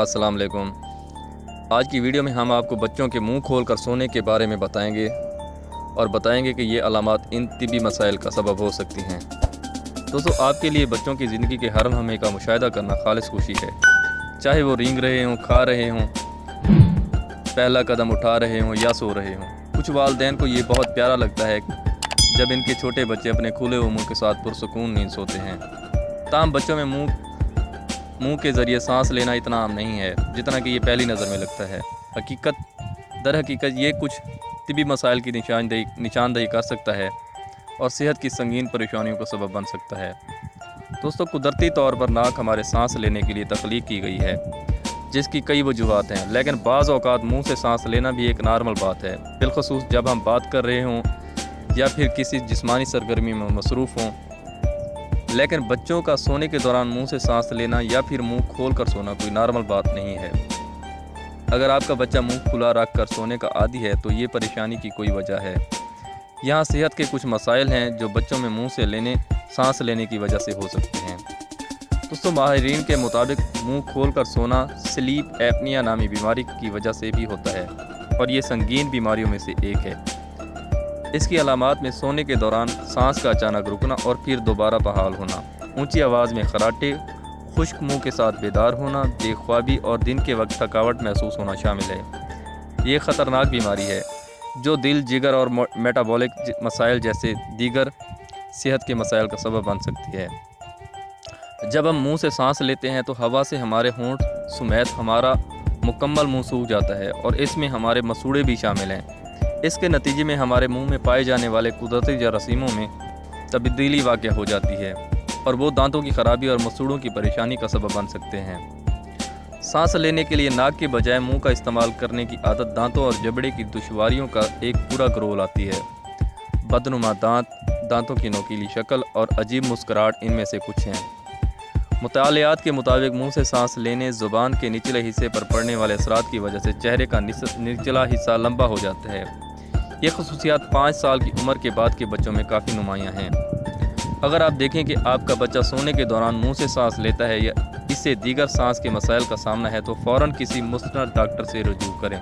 अस्सलाम वालेकुम। आज की वीडियो में हम आपको बच्चों के मुंह खोलकर सोने के बारे में बताएंगे और बताएंगे कि ये अलामात इन तिबी मसाइल का सबब हो सकती हैं। दोस्तों, आपके लिए बच्चों की ज़िंदगी के हर लम्हे का मुशाहिदा करना खालिस खुशी है। चाहे वो रेंग रहे हों, खा रहे हों, पहला कदम उठा रहे हों या सो रहे हों। कुछ वालिदैन को ये बहुत प्यारा लगता है जब इनके छोटे बच्चे अपने खुले हुए मुँह के साथ पुरसुकून नींद सोते हैं। ताहम बच्चों में मुंह के ज़रिए सांस लेना इतना आम नहीं है जितना कि ये पहली नज़र में लगता है। दर हकीकत ये कुछ तिबी मसाइल की निशानदही कर सकता है और सेहत की संगीन परेशानियों का सबब बन सकता है। दोस्तों, कुदरती तौर पर नाक हमारे सांस लेने के लिए तख्लीक की गई है, जिसकी कई वजूहात हैं, लेकिन बाज़ औक़ात मुँह से सांस लेना भी एक नॉर्मल बात है, बिलखसूस जब हम बात कर रहे हों या फिर किसी जिस्मानी सरगर्मी में मसरूफ़ हों। लेकिन बच्चों का सोने के दौरान मुंह से सांस लेना या फिर मुंह खोल कर सोना कोई नॉर्मल बात नहीं है। अगर आपका बच्चा मुंह खुला रख कर सोने का आदी है तो ये परेशानी की कोई वजह है। यहाँ सेहत के कुछ मसाइल हैं जो बच्चों में मुंह से सांस लेने की वजह से हो सकते हैं। दोस्तों, माहिरीन के मुताबिक मुंह खोल कर सोना स्लीप एपनिया नामी बीमारी की वजह से भी होता है और ये संगीन बीमारियों में से एक है। इसकी अलामात में सोने के दौरान सांस का अचानक रुकना और फिर दोबारा बहाल होना, ऊंची आवाज़ में खराटे, खुश्क मुंह के साथ बेदार होना, बेख्वाबी और दिन के वक्त थकावट महसूस होना शामिल है। ये ख़तरनाक बीमारी है जो दिल, जिगर और मेटाबॉलिक मसाइल जैसे दीगर सेहत के मसाइल का सबब बन सकती है। जब हम मुंह से सांस लेते हैं तो हवा से हमारे होंठ समेत हमारा मुकम्मल मुंह सूख जाता है और इसमें हमारे मसूड़े भी शामिल हैं। इसके नतीजे में हमारे मुंह में पाए जाने वाले कुदरती जरासीमों में तब्दीली वाक़या हो जाती है और वो दांतों की ख़राबी और मसूड़ों की परेशानी का सबब बन सकते हैं। सांस लेने के लिए नाक के बजाय मुंह का इस्तेमाल करने की आदत दांतों और जबड़े की दुश्वारियों का एक पूरा ग्रोह लाती है। बदनुमा दांत, दांतों की नोकीली शक्ल और अजीब मुस्कुराहट इनमें से कुछ हैं। मुतालियात के मुताबिक मुंह से सांस लेने ज़ुबान के निचले हिस्से पर पड़ने वाले असरात की वजह से चेहरे का निचला हिस्सा लंबा हो जाता है। ये खसूसियात 5 साल की उम्र के बाद के बच्चों में काफ़ी नुमायाँ हैं। अगर आप देखें कि आपका बच्चा सोने के दौरान मुंह से सांस लेता है या इससे दीगर सांस के मसाइल का सामना है तो फ़ौरन किसी मुस्तनद डॉक्टर से रुजू करें।